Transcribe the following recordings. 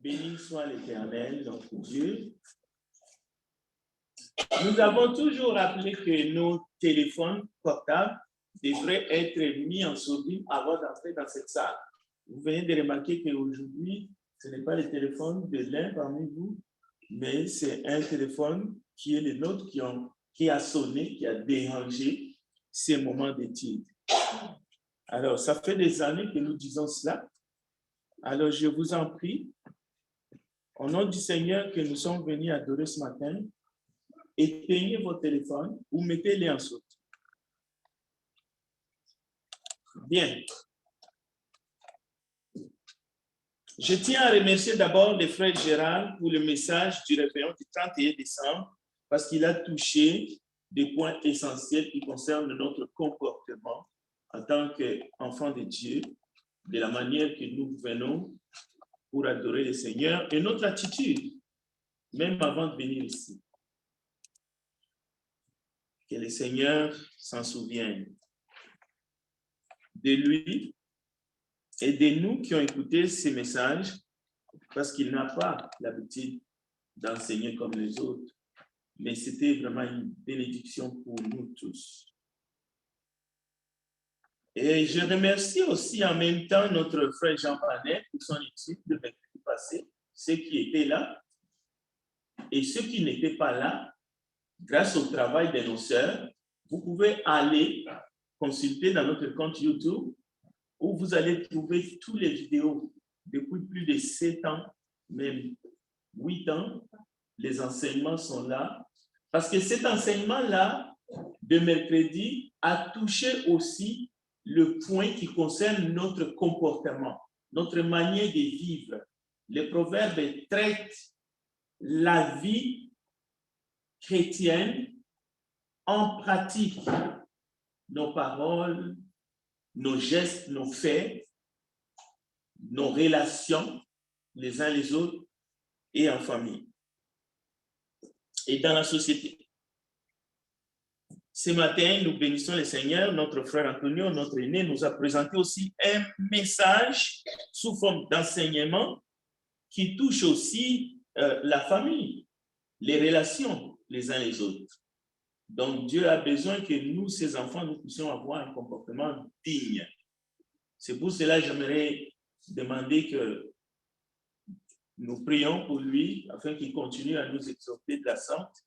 Béni soit l'Éternel, notre Dieu. Nous avons toujours rappelé que nos téléphones portables devraient être mis en sourdine avant d'entrer dans cette salle. Vous venez de remarquer qu'aujourd'hui, ce n'est pas le téléphone de l'un parmi vous, mais c'est un téléphone qui est le nôtre qui a sonné, qui a dérangé ces moments d'étude. Alors, ça fait des années que nous disons cela. Alors, je vous en prie, au nom du Seigneur que nous sommes venus adorer ce matin, éteignez vos téléphones ou mettez-les en sourdine. Bien. Je tiens à remercier d'abord le frère Gérald pour le message du réveillon du 31 décembre parce qu'il a touché des points essentiels qui concernent notre comportement en tant qu'enfants de Dieu, de la manière que nous venons pour adorer le Seigneur et notre attitude, même avant de venir ici. Que le Seigneur s'en souvienne de lui et de nous qui ont écouté ces messages, parce qu'il n'a pas l'habitude d'enseigner comme les autres, mais c'était vraiment une bénédiction pour nous tous. Et je remercie aussi en même temps notre frère Jean Panet pour son étude de mercredi passé, ceux qui étaient là et ceux qui n'étaient pas là, grâce au travail de nos sœurs, vous pouvez aller consulter dans notre compte YouTube où vous allez trouver toutes les vidéos depuis plus de 7 ans, même 8 ans. Les enseignements sont là. Parce que cet enseignement-là, de mercredi, a touché aussi le point qui concerne notre comportement, notre manière de vivre. Les proverbes traitent la vie chrétienne en pratique, nos paroles, nos gestes, nos faits, nos relations les uns les autres et en famille et dans la société. Ce matin, nous bénissons le Seigneur. Notre frère Antonio, notre aîné, nous a présenté aussi un message sous forme d'enseignement qui touche aussi la famille, les relations les uns les autres. Donc, Dieu a besoin que nous, ses enfants, nous puissions avoir un comportement digne. C'est pour cela que j'aimerais demander que nous prions pour lui afin qu'il continue à nous exhorter de la sorte.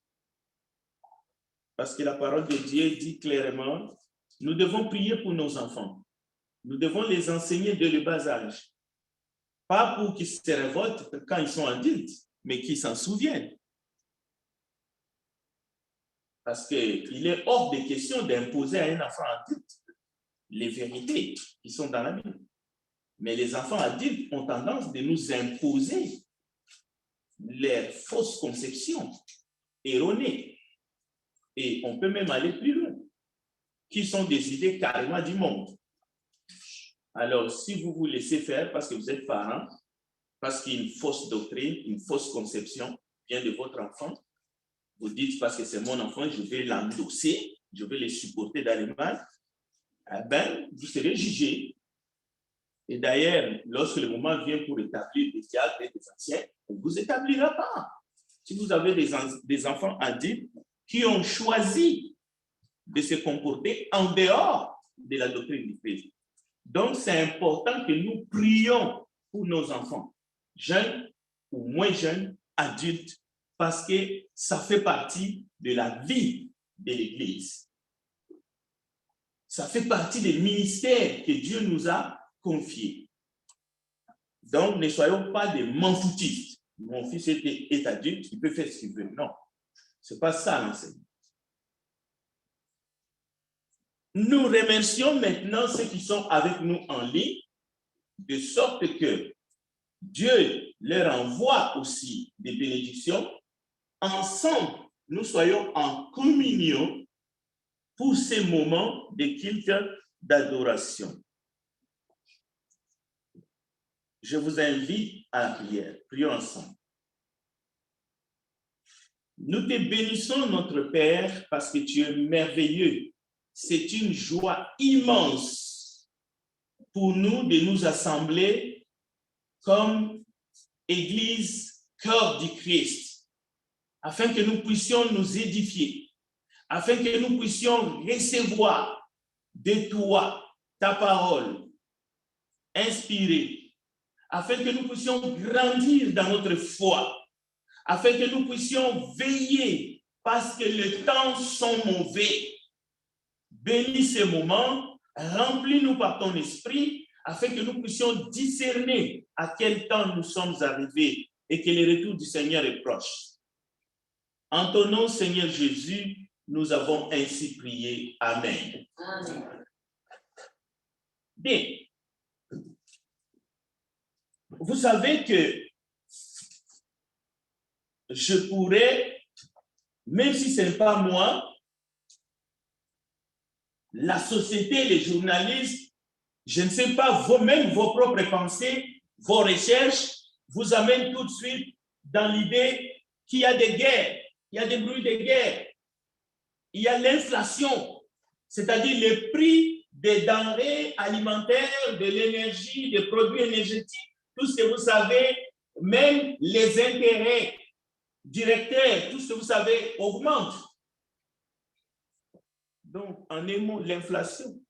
Parce que la parole de Dieu dit clairement, nous devons prier pour nos enfants. Nous devons les enseigner dès le bas âge. Pas pour qu'ils se révoltent quand ils sont adultes, mais qu'ils s'en souviennent. Parce qu'il est hors de question d'imposer à un enfant adulte les vérités qui sont dans la Bible. Mais les enfants adultes ont tendance de nous imposer les fausses conceptions erronées. Et on peut même aller plus loin, qui sont des idées carrément du monde. Alors, si vous vous laissez faire parce que vous êtes parents, parce qu'une fausse doctrine, une fausse conception vient de votre enfant, vous dites parce que c'est mon enfant, je vais l'endosser, je vais le supporter dans le mal, eh bien, vous serez jugé. Et d'ailleurs, lorsque le moment vient pour établir des diacres et des anciens, on ne vous établira pas. Si vous avez des enfants adultes qui ont choisi de se comporter en dehors de la doctrine du Christ. Donc, c'est important que nous prions pour nos enfants, jeunes ou moins jeunes, adultes, parce que ça fait partie de la vie de l'Église. Ça fait partie des ministères que Dieu nous a confiés. Donc, ne soyons pas des m'en-foutistes. Mon fils est adulte, il peut faire ce qu'il veut. Non, ce n'est pas ça l'enseignement. Nous remercions maintenant ceux qui sont avec nous en ligne, de sorte que Dieu leur envoie aussi des bénédictions. Ensemble, nous soyons en communion pour ces moments de culte d'adoration. Je vous invite à la prière. Prions ensemble. Nous te bénissons, notre Père, parce que tu es merveilleux. C'est une joie immense pour nous de nous assembler comme Église cœur du Christ, afin que nous puissions nous édifier, afin que nous puissions recevoir de toi ta parole inspirée, afin que nous puissions grandir dans notre foi, afin que nous puissions veiller parce que les temps sont mauvais. Bénis ces moments, remplis-nous par ton esprit, afin que nous puissions discerner à quel temps nous sommes arrivés et que le retour du Seigneur est proche. En ton nom, Seigneur Jésus, nous avons ainsi prié. Amen. Amen. Bien. Vous savez que je pourrais, même si ce n'est pas moi, la société, les journalistes, je ne sais pas, vous-même, vos propres pensées, vos recherches, vous amènent tout de suite dans l'idée qu'il y a des guerres, il y a des bruits de guerre, il y a l'inflation, c'est-à-dire le prix des denrées alimentaires, de l'énergie, des produits énergétiques, tout ce que vous savez, même les intérêts directeurs, tout ce que vous savez augmente. Donc, en un mot, l'inflation.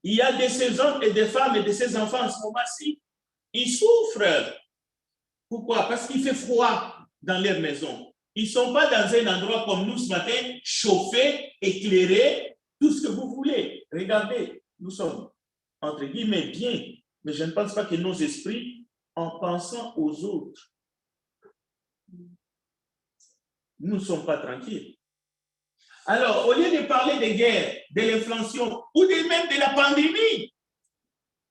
Il y a de ces hommes et des femmes et de ces enfants en ce moment-ci, ils souffrent. Pourquoi? Parce qu'il fait froid dans leur maison. Ils ne sont pas dans un endroit comme nous ce matin, chauffé, éclairé, tout ce que vous voulez. Regardez, nous sommes, entre guillemets, bien, mais je ne pense pas que nos esprits, en pensant aux autres, nous ne sommes pas tranquilles. Alors, au lieu de parler des guerres, de l'inflation ou même de la pandémie,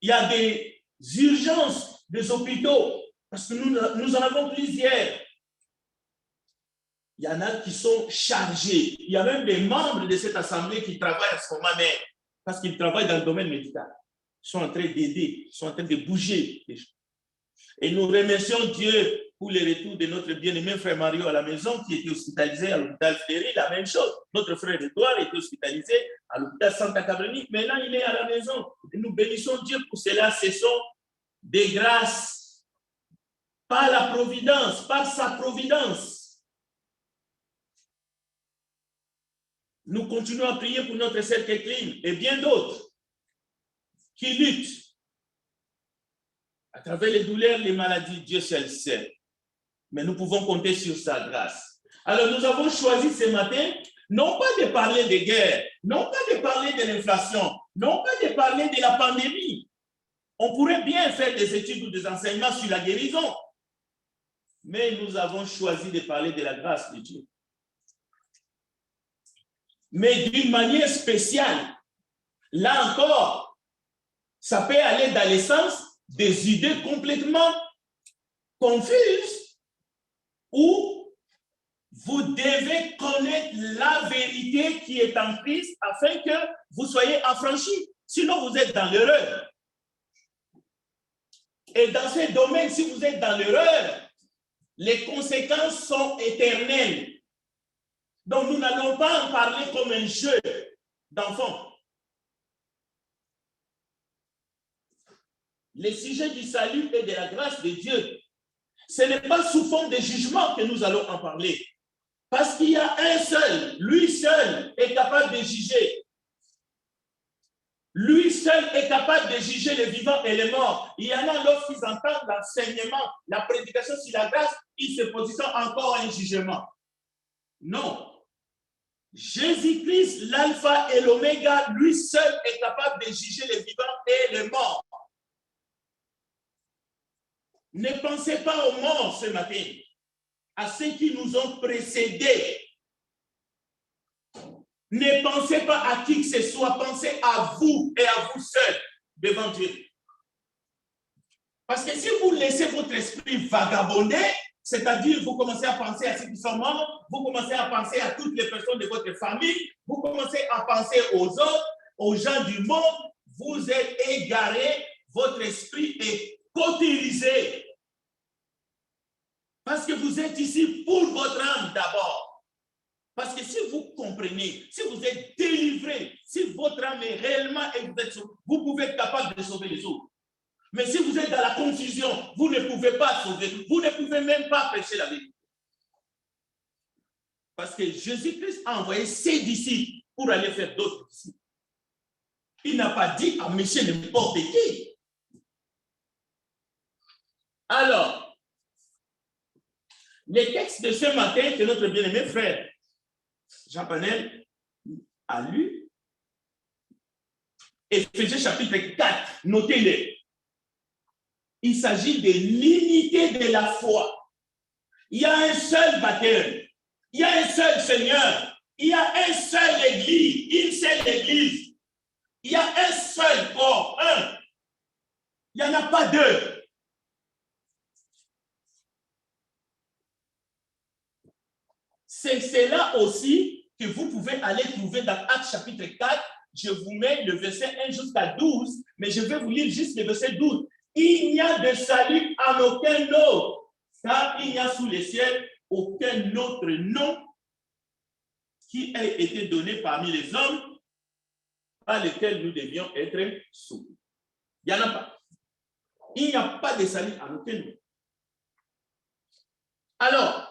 il y a des urgences des hôpitaux, parce que nous en avons plusieurs. Il y en a qui sont chargés. Il y a même des membres de cette assemblée qui travaillent à ce moment même, parce qu'ils travaillent dans le domaine médical. Ils sont en train d'aider, ils sont en train de bouger. Et nous remercions Dieu pour le retour de notre bien-aimé frère Mario à la maison, qui était hospitalisé à l'hôpital Ferry, la même chose. Notre frère Edouard était hospitalisé à l'hôpital Santa Cabroni. Maintenant, il est à la maison. Et nous bénissons Dieu pour cela. Ce sont des grâces. Par la providence, par sa providence. Nous continuons à prier pour notre sœur Kathleen et bien d'autres qui luttent à travers les douleurs, les maladies. Dieu seul sait. Mais nous pouvons compter sur sa grâce. Alors, nous avons choisi ce matin, non pas de parler de guerre, non pas de parler de l'inflation, non pas de parler de la pandémie. On pourrait bien faire des études ou des enseignements sur la guérison. Mais nous avons choisi de parler de la grâce de Dieu. Mais d'une manière spéciale. Là encore, ça peut aller dans le sens des idées complètement confuses où vous devez connaître la vérité qui est en Christ afin que vous soyez affranchis. Sinon, vous êtes dans l'erreur. Et dans ce domaine, si vous êtes dans l'erreur, les conséquences sont éternelles. Donc, nous n'allons pas en parler comme un jeu d'enfant. Le sujet du salut et de la grâce de Dieu, ce n'est pas sous forme de jugement que nous allons en parler. Parce qu'il y a un seul, lui seul est capable de juger. Lui seul est capable de juger les vivants et les morts. Il y en a lorsqu'ils entendent l'enseignement, la prédication sur la grâce, ils se positionnent encore à un jugement. Non. Jésus-Christ, l'alpha et l'oméga, lui seul est capable de juger les vivants et les morts. Ne pensez pas aux morts ce matin, à ceux qui nous ont précédés. Ne pensez pas à qui que ce soit, pensez à vous et à vous seul devant Dieu. Parce que si vous laissez votre esprit vagabonder, c'est-à-dire vous commencez à penser à ceux qui sont morts, vous commencez à penser à toutes les personnes de votre famille, vous commencez à penser aux autres, aux gens du monde, vous êtes égarés, votre esprit est cautérisé. Parce que vous êtes ici pour votre âme d'abord. Parce que si vous comprenez, si vous êtes délivré, si votre âme est réellement et vous pouvez être capable de sauver les autres. Mais si vous êtes dans la confusion, vous ne pouvez pas sauver, vous ne pouvez même pas prêcher la vérité. Parce que Jésus-Christ a envoyé ses disciples pour aller faire d'autres disciples. Il n'a pas dit à monsieur n'importe qui. Alors, les textes de ce matin que notre bien-aimé frère Jean-Panel a lu, Éphésiens chapitre 4, notez-les. Il s'agit de l'unité de la foi. Il y a un seul baptême, il y a un seul Seigneur, il y a un seul Église, une seule Église. Il y a un seul corps, un. Il n'y en a pas deux. C'est cela aussi que vous pouvez aller trouver dans Actes chapitre 4. Je vous mets le verset 1 jusqu'à 12, mais je vais vous lire juste le verset 12. Il n'y a de salut en aucun autre, car il n'y a sous les ciels aucun autre nom qui ait été donné parmi les hommes par lesquels nous devions être sauvés. Il n'y en a pas. Il n'y a pas de salut en aucun autre. Alors,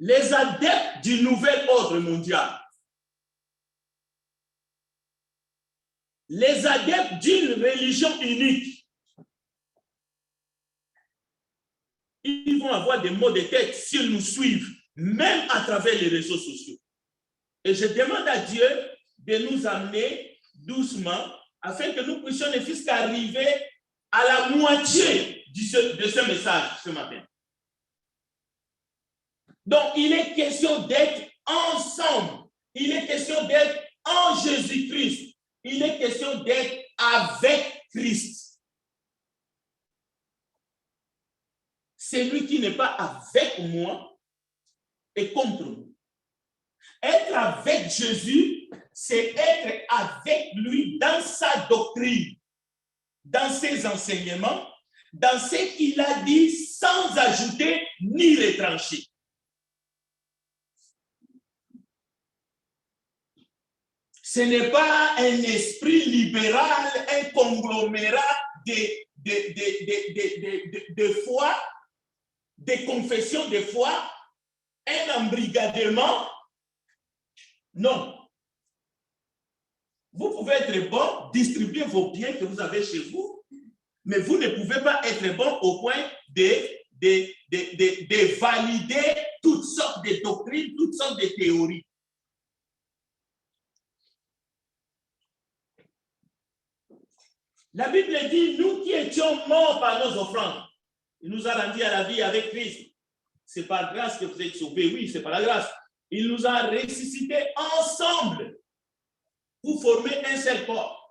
les adeptes du nouvel ordre mondial, les adeptes d'une religion unique, ils vont avoir des maux de tête s'ils nous suivent, même à travers les réseaux sociaux. Et je demande à Dieu de nous amener doucement afin que nous puissions ne fût-ce qu'arriver à la moitié de ce message ce matin. Donc, il est question d'être ensemble. Il est question d'être en Jésus-Christ. Il est question d'être avec Christ. Celui qui n'est pas avec moi est contre moi. Être avec Jésus, c'est être avec lui dans sa doctrine, dans ses enseignements, dans ce qu'il a dit sans ajouter ni retrancher. Ce n'est pas un esprit libéral, un conglomérat de foi, de confession de foi, un embrigadement. Non. Vous pouvez être bon, distribuer vos biens que vous avez chez vous, mais vous ne pouvez pas être bon au point de valider toutes sortes de doctrines, toutes sortes de théories. La Bible dit, nous qui étions morts par nos offrandes, il nous a rendus à la vie avec Christ. C'est par grâce que vous êtes sauvés. Oui, c'est par la grâce. Il nous a ressuscités ensemble pour former un seul corps.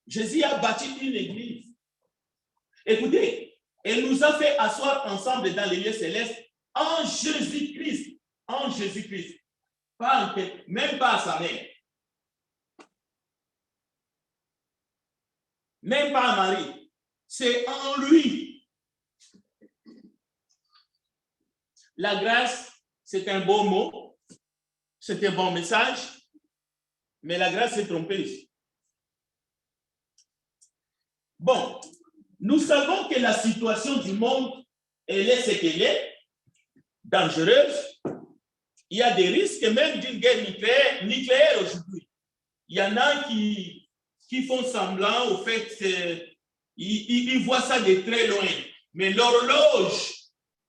Jésus a bâti une église. Écoutez, il nous a fait asseoir ensemble dans les lieux célestes en Jésus-Christ. En Jésus-Christ. Même pas à sa mère. Même pas à Marie. C'est en lui. La grâce, c'est un beau mot. C'est un bon message. Mais la grâce est trompeuse. Bon, nous savons que la situation du monde, elle est ce qu'elle est, dangereuse. Il y a des risques même d'une guerre nucléaire aujourd'hui. Il y en a qui font semblant au fait qu'ils voient ça de très loin. Mais l'horloge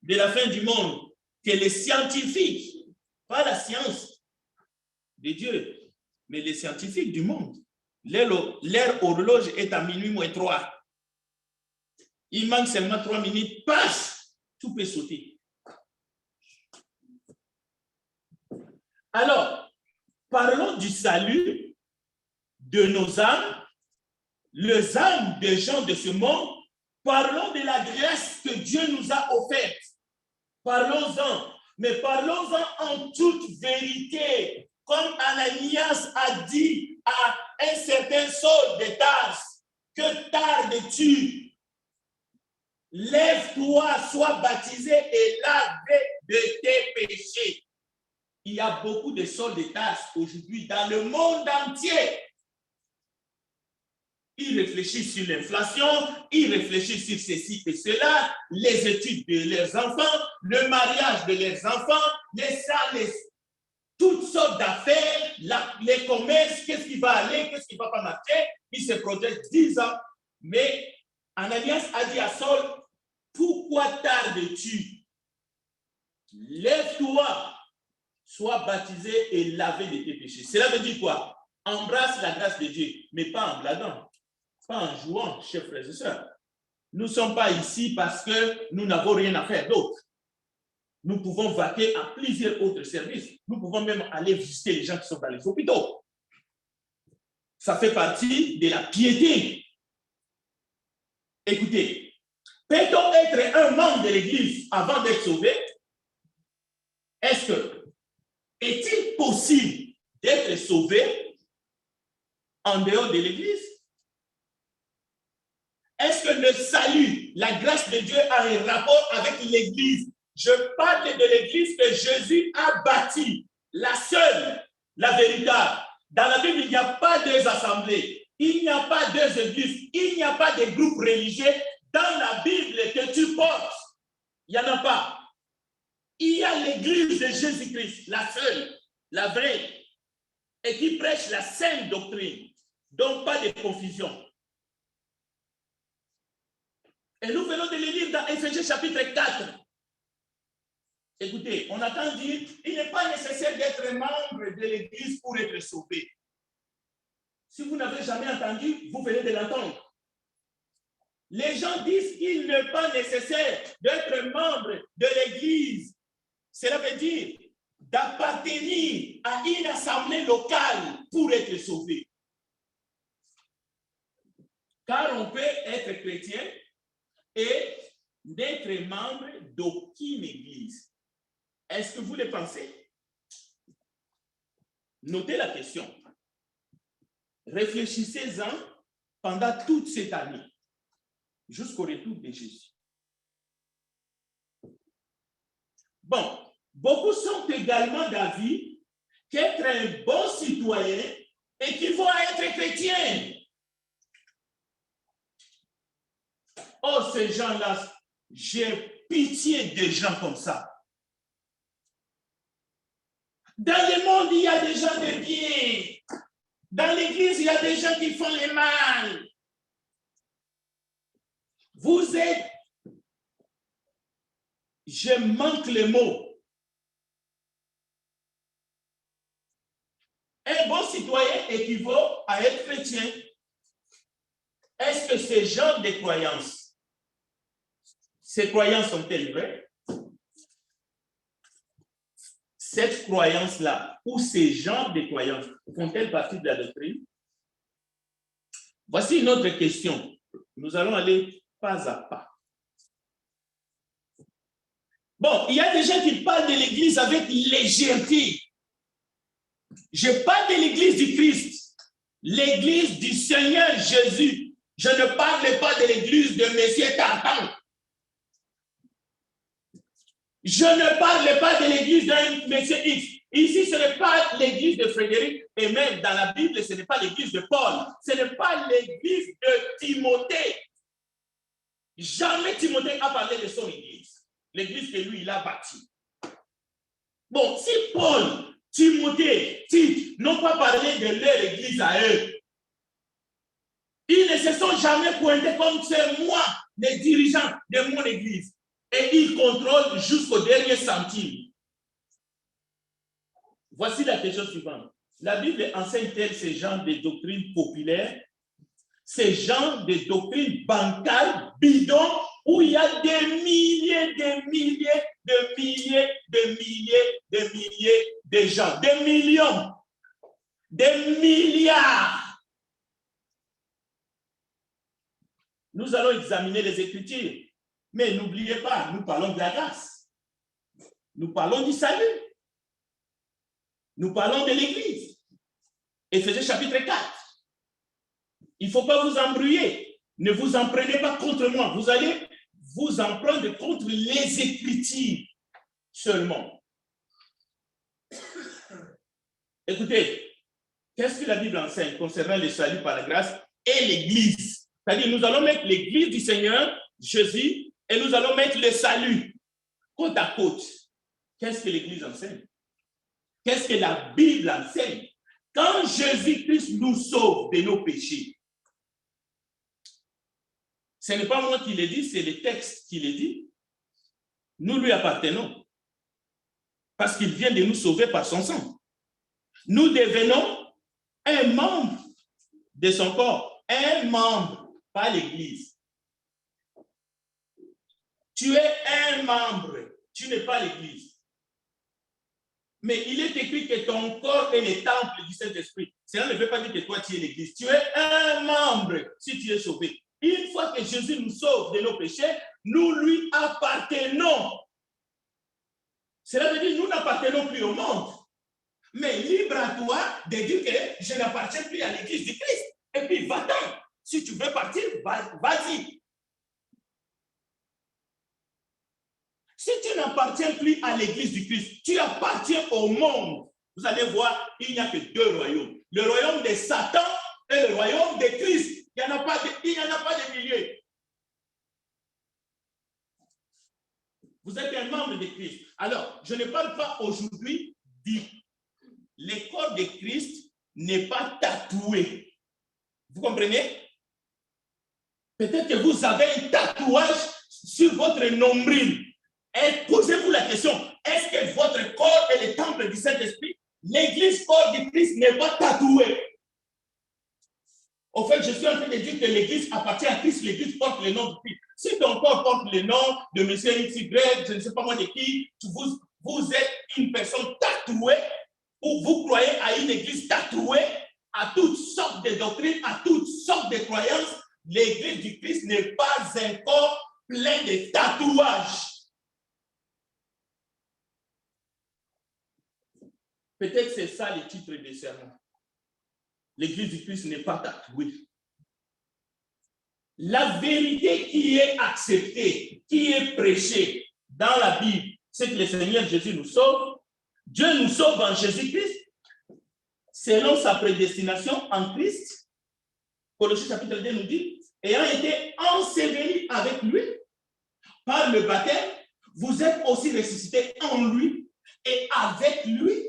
de la fin du monde, que les scientifiques, pas la science de Dieu, mais les scientifiques du monde, leur horloge est à minuit moins 3. Il manque seulement 3 minutes, passe, tout peut sauter. Alors, parlons du salut de nos âmes, les âmes des gens de ce monde. Parlons de la grâce que Dieu nous a offerte. Parlons-en, mais parlons-en en toute vérité. Comme Ananias a dit à un certain Saul de Tarse, que tardes-tu? Lève-toi, sois baptisé et lavé de tes péchés. Il y a beaucoup de sortes de tâches aujourd'hui dans le monde entier. Ils réfléchissent sur l'inflation, ils réfléchissent sur ceci et cela, les études de leurs enfants, le mariage de leurs enfants, toutes sortes d'affaires, les commerces, qu'est-ce qui va aller, qu'est-ce qui ne va pas marcher. Ils se projettent 10 ans. Mais Ananias a dit à Saul, pourquoi tardes-tu? Lève-toi, sois baptisé et lavé de tes péchés. Cela veut dire quoi? Embrasse la grâce de Dieu, mais pas en blaguant, pas en jouant, chers frères et sœurs. Nous ne sommes pas ici parce que nous n'avons rien à faire d'autre. Nous pouvons vaquer à plusieurs autres services. Nous pouvons même aller visiter les gens qui sont dans les hôpitaux. Ça fait partie de la piété. Écoutez, peut-on être un membre de l'Église avant d'être sauvé? Est-il possible d'être sauvé en dehors de l'Église? Est-ce que le salut, la grâce de Dieu a un rapport avec l'Église? Je parle de l'Église que Jésus a bâtie, la seule, la véritable. Dans la Bible, il n'y a pas deux assemblées, il n'y a pas deux églises, il n'y a pas de groupes religieux. Dans la Bible que tu portes, il n'y en a pas. Il y a l'Église de Jésus-Christ, la seule, la vraie, et qui prêche la sainte doctrine. Donc, pas de confusion. Et nous venons de le lire dans Éphésiens chapitre 4. Écoutez, on attend dire, il n'est pas nécessaire d'être membre de l'Église pour être sauvé. Si vous n'avez jamais entendu, vous venez de l'entendre. Les gens disent qu'il n'est pas nécessaire d'être membre de l'Église. Cela veut dire d'appartenir à une assemblée locale pour être sauvé. Car on peut être chrétien et d'être membre d'aucune église. Est-ce que vous le pensez? Notez la question. Réfléchissez-en pendant toute cette année, jusqu'au retour de Jésus. Bon, beaucoup sont également d'avis qu'être un bon citoyen équivaut à être chrétien. Oh, ces gens-là, j'ai pitié des gens comme ça. Dans le monde, il y a des gens de bien. Dans l'église, il y a des gens qui font le mal. Vous êtes, je manque le mot. Un bon citoyen équivaut à être chrétien. Est-ce que ce genre de croyances, ces croyances sont-elles vraies? Cette croyance-là, ou ces genres de croyances, font-elles partie de la doctrine? Voici une autre question. Nous allons aller pas à pas. Bon, il y a des gens qui parlent de l'Église avec légèreté. Je parle de l'Église du Christ, l'Église du Seigneur Jésus. Je ne parle pas de l'Église de Monsieur Tartan. Je ne parle pas de l'église d'un monsieur X. Ici, ce n'est pas l'église de Frédéric, et même dans la Bible, ce n'est pas l'église de Paul. Ce n'est pas l'église de Timothée. Jamais Timothée a parlé de son église. L'église que lui, il a bâtie. Bon, si Paul, Timothée, Tite n'ont pas parlé de leur église à eux, ils ne se sont jamais pointés comme c'est moi, les dirigeants de mon église. Et ils contrôlent jusqu'au dernier centime. Voici la question suivante. La Bible enseigne-t-elle ces genres de doctrines populaires, ces genres de doctrines bancales, bidons, où il y a des milliers de gens, des millions, des milliards. Nous allons examiner les Écritures. Mais n'oubliez pas, nous parlons de la grâce. Nous parlons du salut. Nous parlons de l'Église. Éphésiens chapitre 4. Il ne faut pas vous embrouiller. Ne vous en prenez pas contre moi. Vous allez vous en prendre contre les Écritures seulement. Écoutez, qu'est-ce que la Bible enseigne concernant le salut par la grâce et l'Église? C'est-à-dire, nous allons mettre l'Église du Seigneur, Jésus, et nous allons mettre le salut côte à côte. Qu'est-ce que l'Église enseigne? Qu'est-ce que la Bible enseigne? Quand Jésus-Christ nous sauve de nos péchés, ce n'est pas moi qui le dis, c'est le texte qui le dit. Nous lui appartenons. Parce qu'il vient de nous sauver par son sang. Nous devenons un membre de son corps. Un membre, pas l'Église. Tu es un membre, tu n'es pas l'Église. Mais il est écrit que ton corps est le temple du Saint-Esprit. Cela ne veut pas dire que toi tu es l'Église. Tu es un membre si tu es sauvé. Une fois que Jésus nous sauve de nos péchés, nous lui appartenons. Cela veut dire que nous n'appartenons plus au monde. Mais libre à toi de dire que je n'appartiens plus à l'Église du Christ. Et puis va-t'en. Si tu veux partir, vas-y. Si tu n'appartiens plus à l'Église du Christ, tu appartiens au monde. Vous allez voir, il n'y a que deux royaumes. Le royaume de Satan et le royaume de Christ. Il n'y en a pas de milliers. Vous êtes un membre de Christ. Alors, je ne parle pas aujourd'hui le corps de Christ n'est pas tatoué. Vous comprenez? Peut-être que vous avez un tatouage sur votre nombril. Et posez-vous la question, est-ce que votre corps est le temple du Saint-Esprit? L'église corps du Christ n'est pas tatouée. Au fait, je suis en train de dire que l'église appartient à Christ, l'église porte le nom de Christ. Si ton corps porte le nom de M. XY, je ne sais pas moi de qui, vous êtes une personne tatouée, ou vous croyez à une église tatouée, à toutes sortes de doctrines, à toutes sortes de croyances, l'église du Christ n'est pas un corps plein de tatouages. Peut-être c'est ça le titre du sermon. L'église du Christ n'est pas tatouée. La vérité qui est acceptée, qui est prêchée dans la Bible, c'est que le Seigneur Jésus nous sauve. Dieu nous sauve en Jésus-Christ, selon sa prédestination en Christ. Colossiens chapitre 2 nous dit, ayant été ensevelis avec lui, par le baptême, vous êtes aussi ressuscités en lui et avec lui,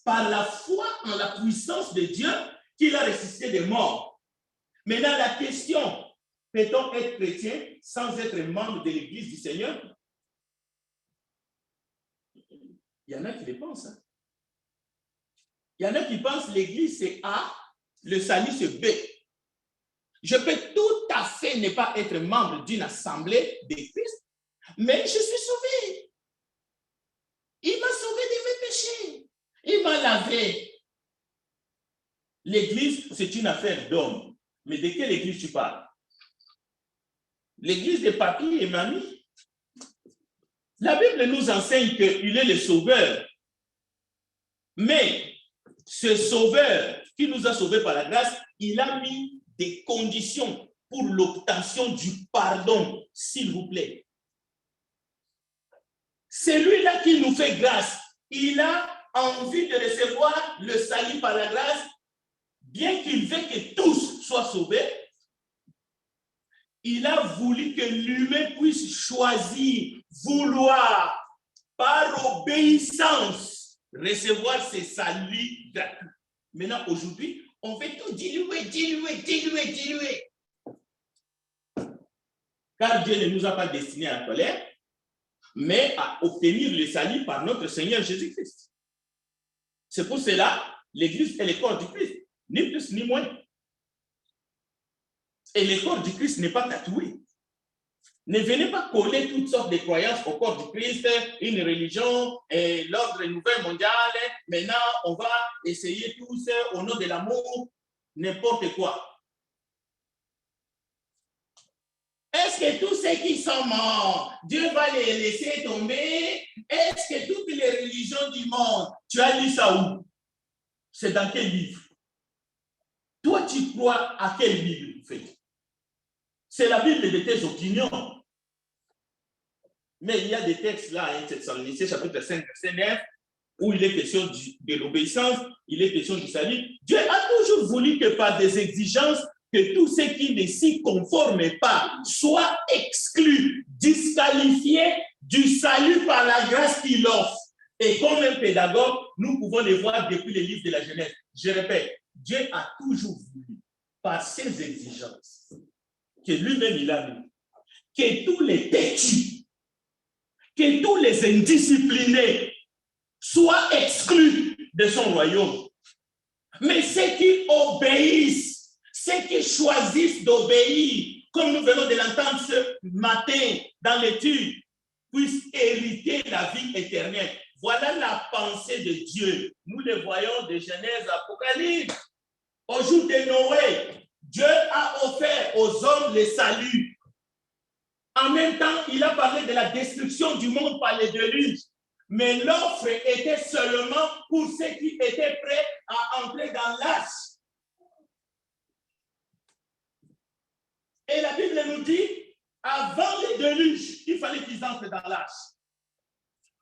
par la foi en la puissance de Dieu qu'il a ressuscité des morts. Maintenant, la question, peut-on être chrétien sans être membre de l'Église du Seigneur? Il y en a qui le pensent. Hein? Il y en a qui pensent l'Église c'est A, le salut c'est B. Je peux tout à fait ne pas être membre d'une assemblée de Christ, mais je suis sauvé. Il m'a sauvé de mes péchés. Il m'a lavé. L'église, c'est une affaire d'homme. Mais de quelle église tu parles? L'église de papy et mamie? La Bible nous enseigne qu'il est le sauveur. Mais ce sauveur qui nous a sauvés par la grâce, il a mis des conditions pour l'obtention du pardon, s'il vous plaît. Celui-là qui nous fait grâce, il a envie de recevoir le salut par la grâce, bien qu'il veuille que tous soient sauvés. Il a voulu que l'humain puisse choisir, vouloir, par obéissance, recevoir ce salut gratuit. Maintenant, aujourd'hui, on veut tout diluer. Car Dieu ne nous a pas destinés à la colère, mais à obtenir le salut par notre Seigneur Jésus-Christ. C'est pour cela, l'Église est le corps du Christ, ni plus ni moins. Et le corps du Christ n'est pas tatoué. Ne venez pas coller toutes sortes de croyances au corps du Christ, une religion, l'ordre nouvel mondial. Maintenant, on va essayer tous au nom de l'amour, n'importe quoi. Est-ce que tous ceux qui sont morts, Dieu va les laisser tomber? Est-ce que toutes les religions du monde, tu as lu ça où? C'est dans quel livre? Toi, tu crois à quelle Bible, en fait? C'est la Bible de tes opinions. Mais il y a des textes là, hein, Thessaloniciens, chapitre 5, verset 9, où il est question de l'obéissance, il est question du salut. Dieu a toujours voulu que par des exigences, que tous ceux qui ne s'y conforment pas soient exclus, disqualifiés du salut par la grâce qu'il offre. Et comme un pédagogue, nous pouvons le voir depuis les livres de la Genèse. Je répète, Dieu a toujours voulu, par ses exigences, que lui-même il a mis, que tous les têtus, que tous les indisciplinés soient exclus de son royaume. Mais ceux qui obéissent, ceux qui choisissent d'obéir, comme nous venons de l'entendre ce matin dans l'étude, puissent hériter la vie éternelle. Voilà la pensée de Dieu. Nous le voyons de Genèse à Apocalypse. Au jour de Noé, Dieu a offert aux hommes le salut. En même temps, il a parlé de la destruction du monde par les déluge. Mais l'offre était seulement pour ceux qui étaient prêts à entrer dans l'arche. Et la Bible nous dit, avant les déluges, il fallait qu'ils entrent dans l'arche.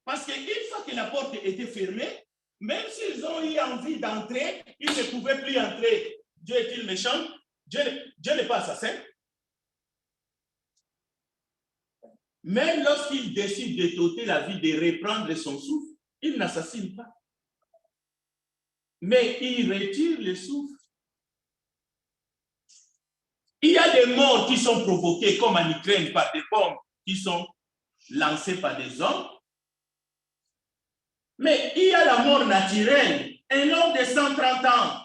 Parce qu'une fois que la porte était fermée, même s'ils ont eu envie d'entrer, ils ne pouvaient plus entrer. Dieu est-il méchant? Dieu n'est pas assassin. Même lorsqu'il décide de t'ôter la vie, de reprendre son souffle, il n'assassine pas. Mais il retire le souffle. Il y a des morts qui sont provoquées, comme en Ukraine, par des bombes qui sont lancées par des hommes. Mais il y a la mort naturelle. Un homme de 130 ans,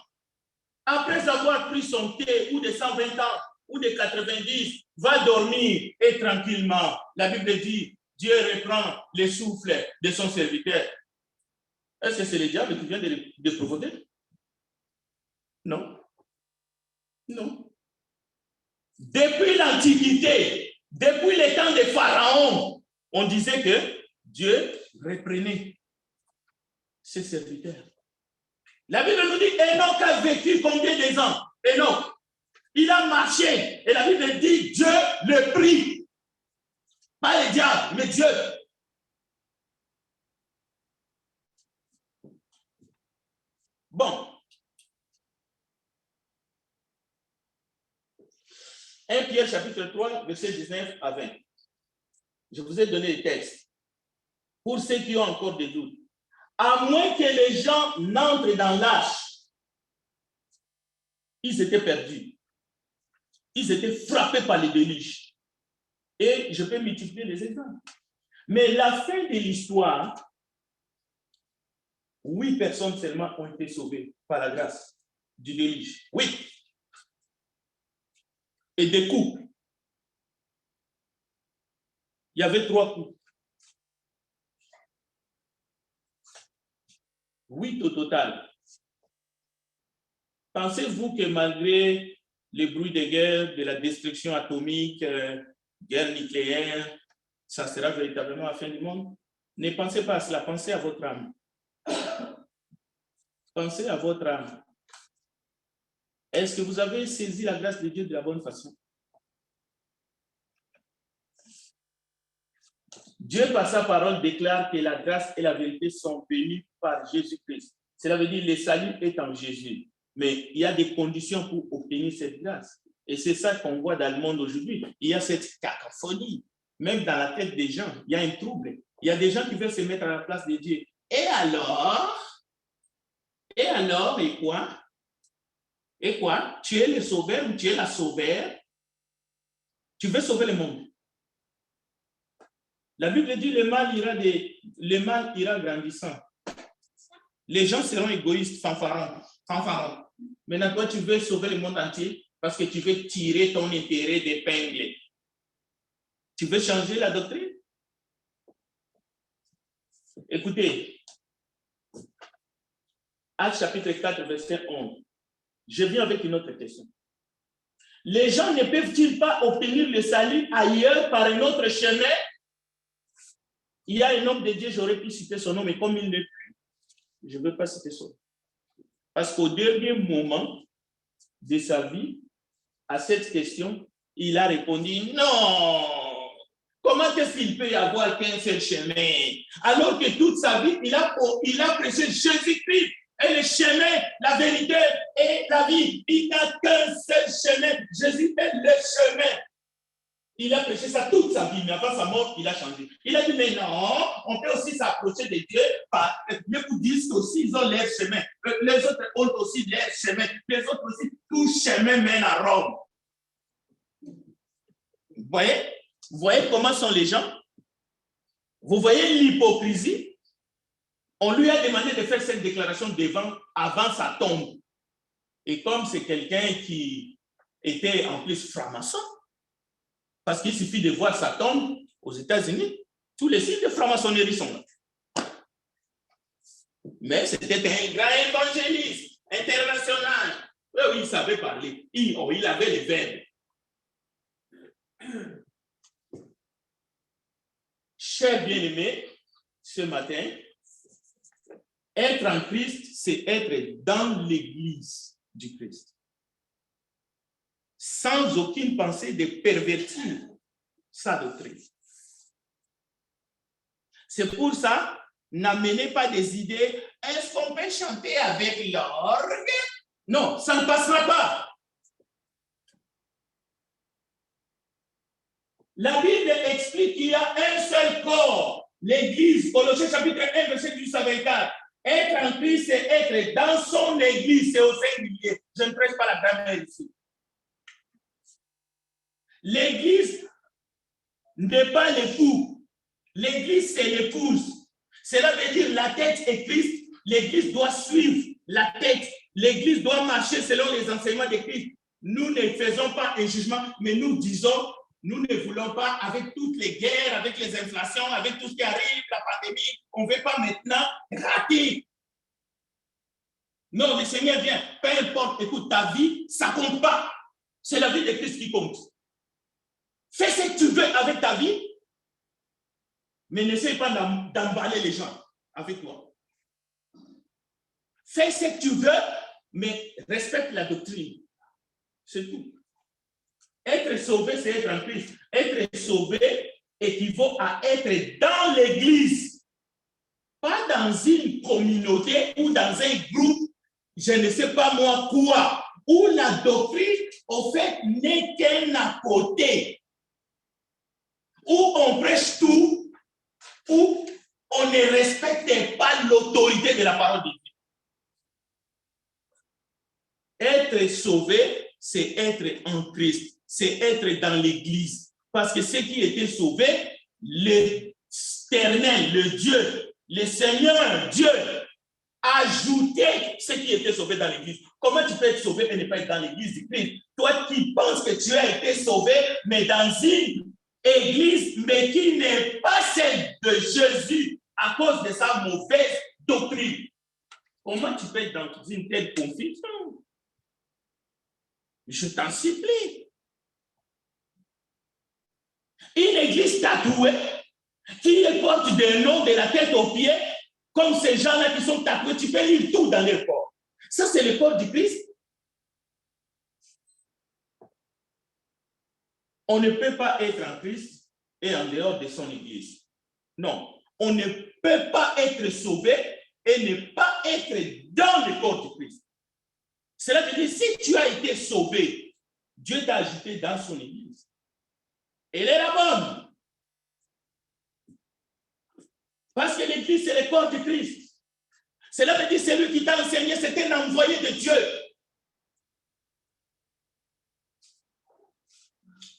après avoir pris son thé, ou de 120 ans, ou de 90, va dormir et tranquillement. La Bible dit, Dieu reprend le souffle de son serviteur. Est-ce que c'est le diable qui vient de provoquer? Non. Non. Depuis l'Antiquité, depuis les temps des pharaons, on disait que Dieu reprenait ses serviteurs. La Bible nous dit, Enoch a vécu combien de ans? Enoch, il a marché. Et la Bible dit, Dieu le prie. Pas le diable, mais Dieu. Bon. 1 Pierre chapitre 3, verset 19 à 20. Je vous ai donné le texte. Pour ceux qui ont encore des doutes. À moins que les gens n'entrent dans l'arche, ils étaient perdus. Ils étaient frappés par les déluges. Et je peux multiplier les exemples. Mais la fin de l'histoire, 8 personnes seulement ont été sauvées par la grâce du déluge. 8. Et des couples. Il y avait 3 couples. 8 au total. Pensez-vous que malgré les bruits de guerre, de la destruction atomique, guerre nucléaire, ça sera véritablement la fin du monde? Ne pensez pas à cela, pensez à votre âme. Pensez à votre âme. Est-ce que vous avez saisi la grâce de Dieu de la bonne façon? Dieu, par sa parole, déclare que la grâce et la vérité sont venues par Jésus-Christ. Cela veut dire que le salut est en Jésus. Mais il y a des conditions pour obtenir cette grâce. Et c'est ça qu'on voit dans le monde aujourd'hui. Il y a cette cacophonie. Même dans la tête des gens, il y a un trouble. Il y a des gens qui veulent se mettre à la place de Dieu. Et alors? Et quoi? Et quoi? Tu es le sauveur ou tu es la sauveur? Tu veux sauver le monde. La Bible dit le mal ira grandissant. Les gens seront égoïstes, fanfarons. Maintenant, toi, tu veux sauver le monde entier parce que tu veux tirer ton intérêt d'épingle. Tu veux changer la doctrine? Écoutez, Actes chapitre 4, verset 11. Je viens avec une autre question. Les gens ne peuvent-ils pas obtenir le salut ailleurs par un autre chemin? Il y a un homme de Dieu, j'aurais pu citer son nom, mais comme il n'est plus, je ne veux pas citer son nom. Parce qu'au dernier moment de sa vie, à cette question, il a répondu non. Comment est-ce qu'il peut y avoir qu'un seul chemin? Alors que toute sa vie, il a prêché Jésus-Christ est le chemin, la vérité et la vie. Il n'a qu'un seul chemin. Jésus est le chemin. Il a prêché ça toute sa vie, mais avant sa mort, il a changé. Il a dit, mais non, on peut aussi s'approcher de Dieu. Les bouddhistes aussi, ils ont leur chemin. Les autres ont aussi leur chemin. Les autres aussi, tout chemin mène à Rome. Vous voyez comment sont les gens? Vous voyez l'hypocrisie? On lui a demandé de faire cette déclaration avant sa tombe. Et comme c'est quelqu'un qui était en plus franc-maçon, parce qu'il suffit de voir sa tombe aux États-Unis, tous les signes de franc-maçonnerie sont là. Mais c'était un grand évangéliste international. Oui, il savait parler. Il avait les verbes. Chers bien-aimés, ce matin, être en Christ, c'est être dans l'Église du Christ. Sans aucune pensée de pervertir sa doctrine. C'est pour ça, n'amenez pas des idées. Est-ce qu'on peut chanter avec l'orgue? Non, ça ne passera pas. La Bible explique qu'il y a un seul corps, l'Église. Colossiens chapitre 1, verset 18 à 24. Être en Christ, c'est être dans son Église, c'est au singulier. Je ne prêche pas la grammaire ici. L'Église n'est pas l'époux. L'Église, c'est l'épouse. Cela veut dire la tête est Christ. L'Église doit suivre la tête. L'Église doit marcher selon les enseignements de Christ. Nous ne faisons pas un jugement, mais nous disons, nous ne voulons pas, avec toutes les guerres, avec les inflations, avec tout ce qui arrive, la pandémie, on ne veut pas maintenant rater. Non, le Seigneur vient. Peu importe, écoute, ta vie, ça ne compte pas. C'est la vie de Christ qui compte. Fais ce que tu veux avec ta vie, mais n'essaie pas d'emballer les gens avec toi. Fais ce que tu veux, mais respecte la doctrine. C'est tout. Être sauvé, c'est être en Christ. Être sauvé équivaut à être dans l'Église, pas dans une communauté ou dans un groupe, je ne sais pas moi quoi, où la doctrine, au fait, n'est qu'un à côté. Où on prêche tout, où on ne respecte pas l'autorité de la parole de Dieu. Être sauvé, c'est être en Christ, c'est être dans l'Église. Parce que ceux qui étaient sauvés, l'Éternel, le Dieu, le Seigneur, Dieu, ajoutait ceux qui étaient sauvés dans l'Église. Comment tu peux être sauvé et ne pas être dans l'Église du Christ? Toi qui penses que tu as été sauvé, mais dans une Église, mais qui n'est pas celle de Jésus à cause de sa mauvaise doctrine. Comment tu peux être dans une telle confusion? Je t'en supplie. Une église tatouée qui porte des noms de la tête aux pieds, comme ces gens-là qui sont tatoués, tu peux lire tout dans leur corps. Ça, c'est le corps du Christ. On ne peut pas être en Christ et en dehors de son église. Non, on ne peut pas être sauvé et ne pas être dans le corps du Christ. Cela veut dire, si tu as été sauvé, Dieu t'a ajouté dans son église. Elle est la bonne. Parce que l'église, c'est le corps du Christ. Cela veut dire, c'est lui qui t'a enseigné, c'est un envoyé de Dieu.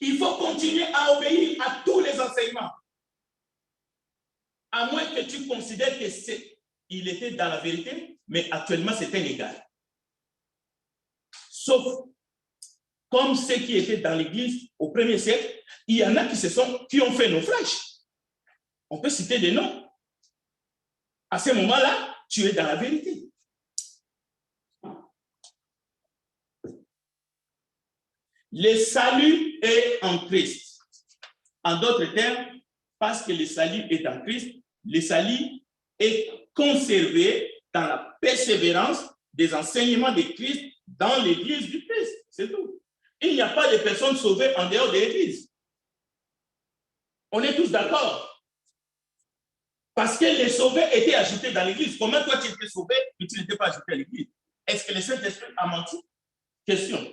Il faut continuer à obéir à tous les enseignements. À moins que tu considères qu'il était dans la vérité, mais actuellement, c'est un égal. Sauf, comme ceux qui étaient dans l'église au 1er siècle, il y en a qui ont fait naufrage. On peut citer des noms. À ce moment-là, tu es dans la vérité. Le salut est en Christ. En d'autres termes, parce que le salut est en Christ, le salut est conservé dans la persévérance des enseignements de Christ dans l'église du Christ. C'est tout. Il n'y a pas de personnes sauvées en dehors de l'église. On est tous d'accord. Parce que les sauvés étaient ajoutés dans l'église. Comment toi tu étais sauvé et tu n'étais pas ajouté à l'église? Est-ce que le Saint-Esprit a menti? Question.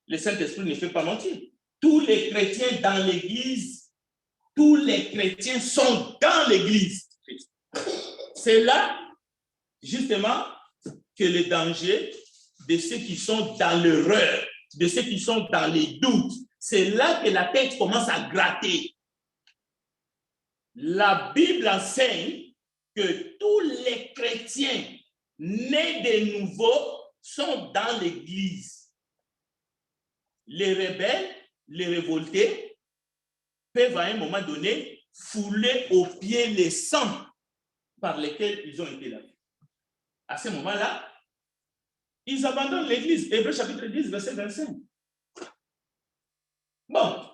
Le Saint-Esprit ne fait pas mentir. Tous les chrétiens dans l'église, tous les chrétiens sont dans l'église. C'est là, justement, que le danger de ceux qui sont dans l'erreur, de ceux qui sont dans les doutes, c'est là que la tête commence à gratter. La Bible enseigne que tous les chrétiens nés de nouveau sont dans l'église. Les rebelles, les révoltés peuvent à un moment donné fouler aux pieds les sangs par lesquels ils ont été lavés. À ce moment-là, ils abandonnent l'église. Hébreux chapitre 10, verset 25. Bon.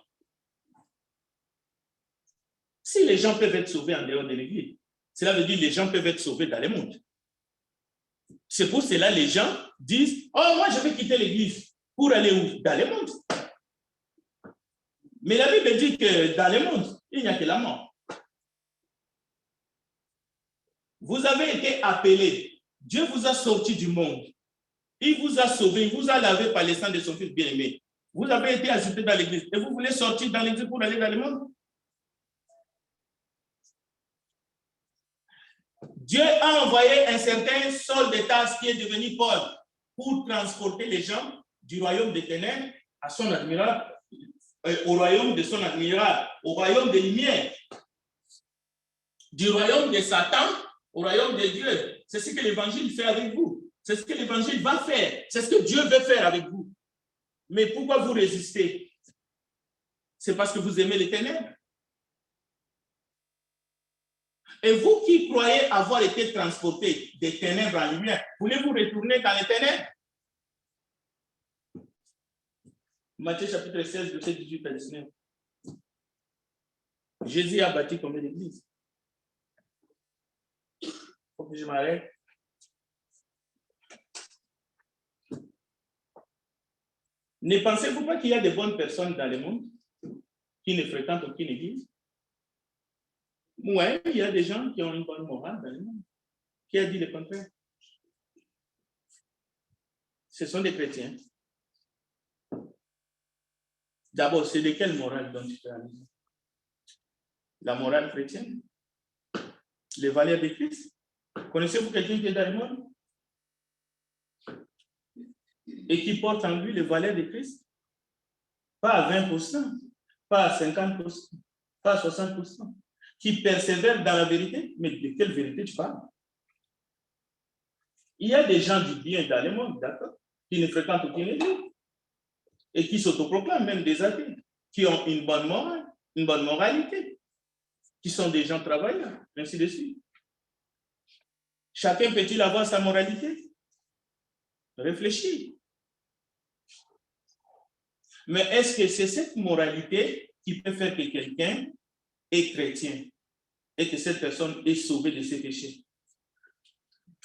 Si les gens peuvent être sauvés en dehors de l'église, cela veut dire que les gens peuvent être sauvés dans le monde. C'est pour cela que les gens disent, oh, moi je vais quitter l'église pour aller où? Dans le monde. Mais la Bible dit que dans le monde, il n'y a que la mort. Vous avez été appelés. Dieu vous a sorti du monde. Il vous a sauvé, il vous a lavé par le sang de son Fils bien-aimé. Vous avez été ajouté dans l'église. Et vous voulez sortir dans l'église pour aller dans le monde? Dieu a envoyé un certain Saul de Tarse qui est devenu Paul pour transporter les gens du royaume des ténèbres à son admirable, au royaume de son admirable, au royaume des lumières, du royaume de Satan au royaume de Dieu. C'est ce que l'évangile fait avec vous. C'est ce que l'évangile va faire. C'est ce que Dieu veut faire avec vous. Mais pourquoi vous résistez? C'est parce que vous aimez les ténèbres. Et vous qui croyez avoir été transportés des ténèbres en lumière, voulez-vous retourner dans les ténèbres? Matthieu chapitre 16, verset 18 à 19. Jésus a bâti combien d'églises? Il faut que je m'arrête. Ne pensez-vous pas qu'il y a de bonnes personnes dans le monde qui ne fréquentent aucune église? Oui, il y a des gens qui ont une bonne morale dans le monde. Qui a dit le contraire? Ce sont des chrétiens. D'abord, c'est de quelle morale dont tu parles? La morale chrétienne? Les valeurs de Christ? Connaissez-vous quelqu'un qui est dans le monde et qui porte en lui les valeurs de Christ? Pas à 20%, pas à 50%, pas à 60%. Qui persévère dans la vérité? Mais de quelle vérité tu parles? Il y a des gens du bien dans le monde, d'accord, qui ne fréquentent aucune église et qui s'autoproclament même des athées, qui ont une bonne morale, une bonne moralité, qui sont des gens travailleurs, ainsi de suite. Chacun peut-il avoir sa moralité? Réfléchis. Mais est-ce que c'est cette moralité qui peut faire que quelqu'un est chrétien et que cette personne est sauvée de ses péchés?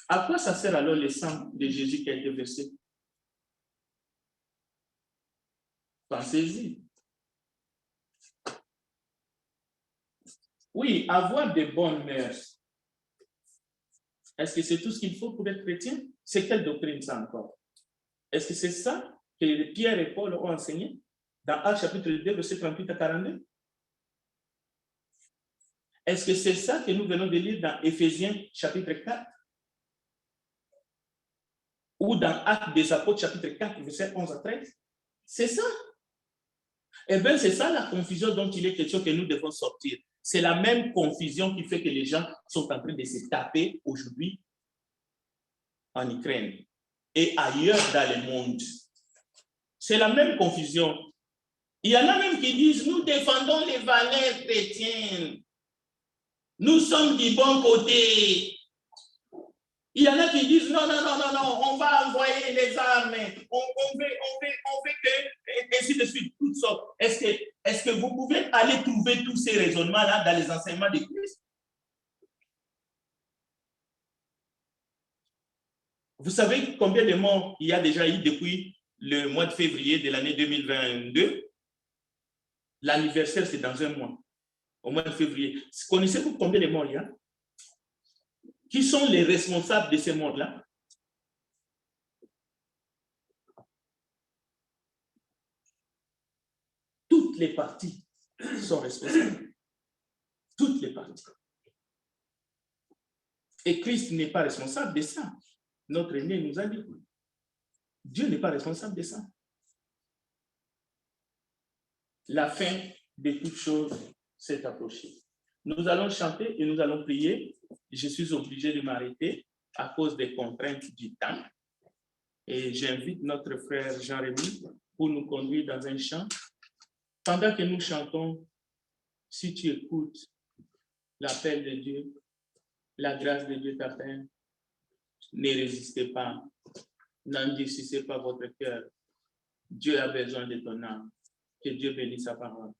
À quoi ça sert alors le sang de Jésus qui a été versé? Pensez-y. Oui, avoir de bonnes mœurs. Est-ce que c'est tout ce qu'il faut pour être chrétien? C'est quelle doctrine ça encore? Est-ce que c'est ça que Pierre et Paul ont enseigné dans Actes chapitre 2, verset 38 à 42? Est-ce que c'est ça que nous venons de lire dans Éphésiens chapitre 4? Ou dans Actes des Apôtres chapitre 4, verset 11 à 13? C'est ça. Eh bien, c'est ça la confusion dont il est question que nous devons sortir. C'est la même confusion qui fait que les gens sont en train de se taper aujourd'hui en Ukraine et ailleurs dans le monde. C'est la même confusion. Il y en a même qui disent, nous défendons les valeurs chrétiennes. Nous sommes du bon côté. Il y en a qui disent, non, on va envoyer les armes, on veut que, ainsi de suite, toutes sortes. Est-ce que vous pouvez aller trouver tous ces raisonnements-là dans les enseignements de Christ? Vous savez combien de morts il y a déjà eu depuis le mois de février de l'année 2022? L'anniversaire, c'est dans un mois. au mois de février. Connaissez-vous combien de morts il y a? Qui sont les responsables de ces morts-là? Toutes les parties sont responsables. Toutes les parties. Et Christ n'est pas responsable de ça. Notre aîné nous a dit. Dieu n'est pas responsable de ça. La fin de toutes choses s'est approchée. Nous allons chanter et nous allons prier. Je suis obligé de m'arrêter à cause des contraintes du temps. Et j'invite notre frère Jean-Rémy pour nous conduire dans un chant. Pendant que nous chantons, si tu écoutes l'appel de Dieu, la grâce de Dieu t'appelle, ne résistez pas, n'endurcissez pas votre cœur. Dieu a besoin de ton âme. Que Dieu bénisse sa parole.